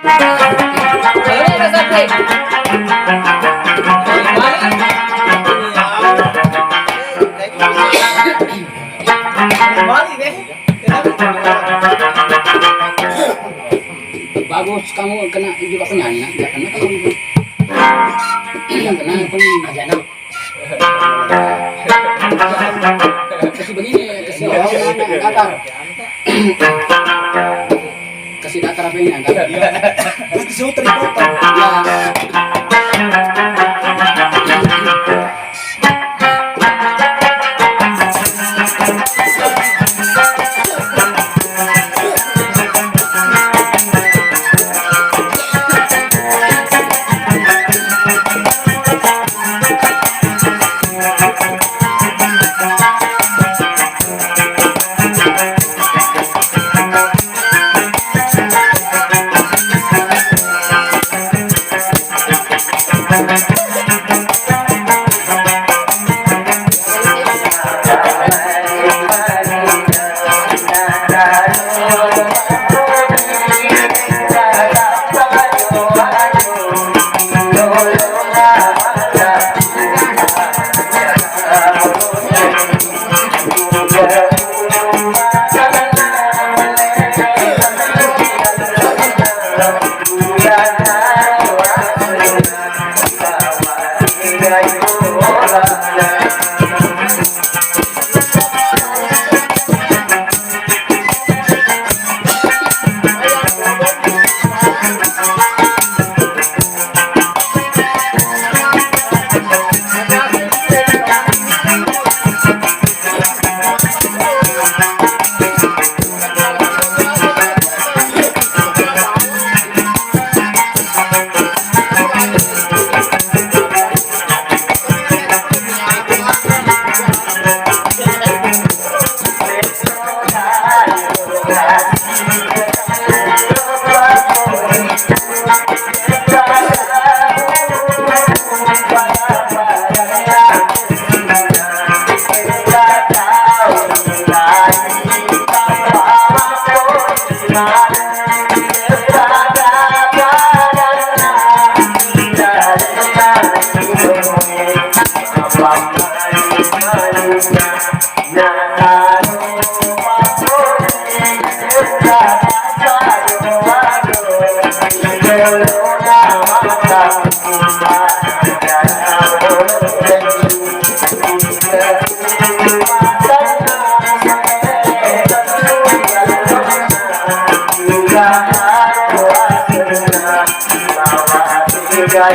Ano sa break? Bago kamu kena juga penyanyi, karena kamu kena pun aja nak. Kasih begini, kasih datar. Kasih datar apa ini antar? Terus disuruh teripotong. Ya.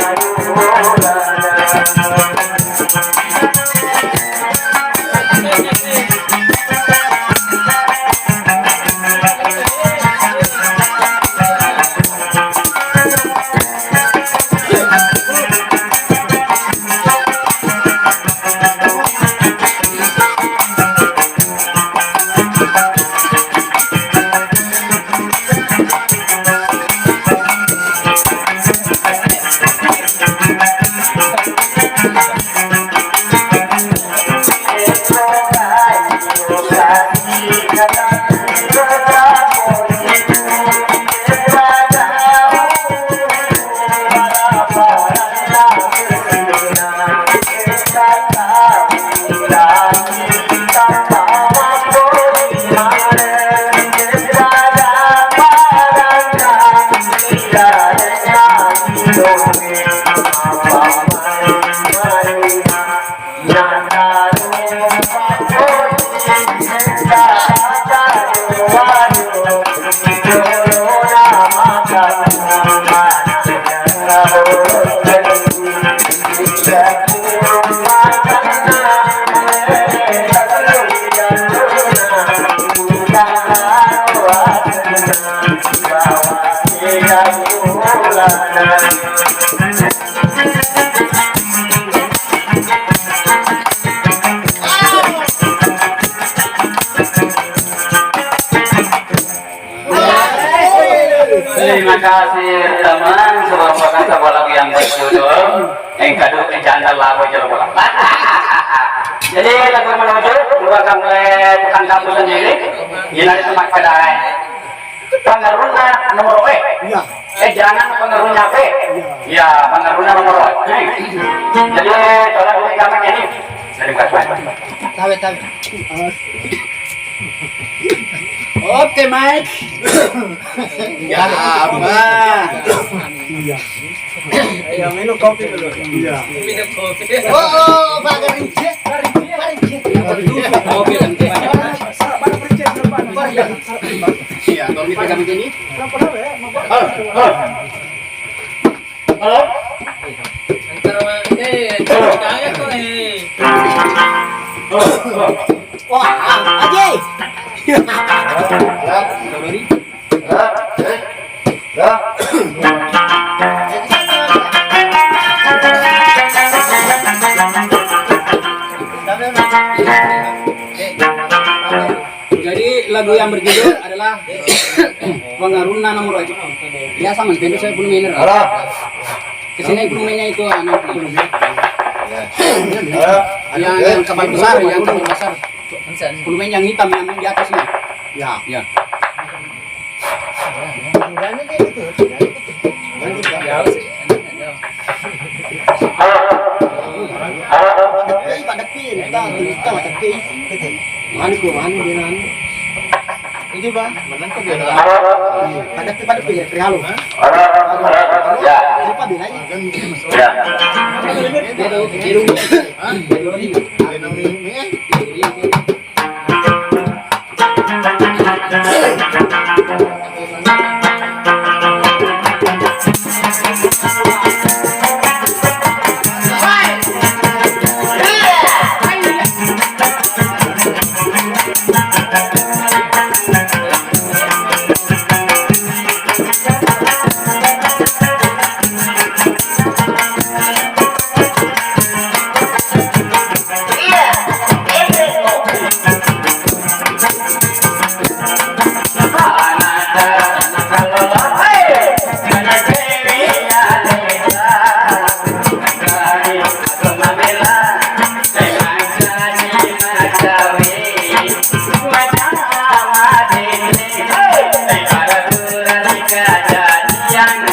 Terima kasih teman semua sebuah lagu yang berjudul Engkadu Jangan Lagu Jero. Jadi lagu menuju merupakan oleh tukang kampus sendiri. Ini ada tempat kedai. Pengaruhnya nomor W. Iya. Jangan pengaruhnya P. Ya, pengaruhnya nomor W. Jadi kalau kita gambar ini dari kasih. Tahu. Oke, Mike. Ya, apa? Iya. Ayo minum kopi dulu. Iya. Oh, Pak Garinci. Kopi kan. Iya, tolong dipegang begini. Halo. Wah, Aji. Jadi lagu yang berjudul adalah Pengaruna Nomor Wajib. Ya sama sebenarnya saya penuh mineral. Halo. Kesini penuhnya itu yang kapal besar, yang kapal besar. Penuhnya yang hitam yang di atasnya. Ya. Ya. Ini ba? Menang ko din. Pada pilih krialo. Ya. Lupa din aja. Ya. Jangan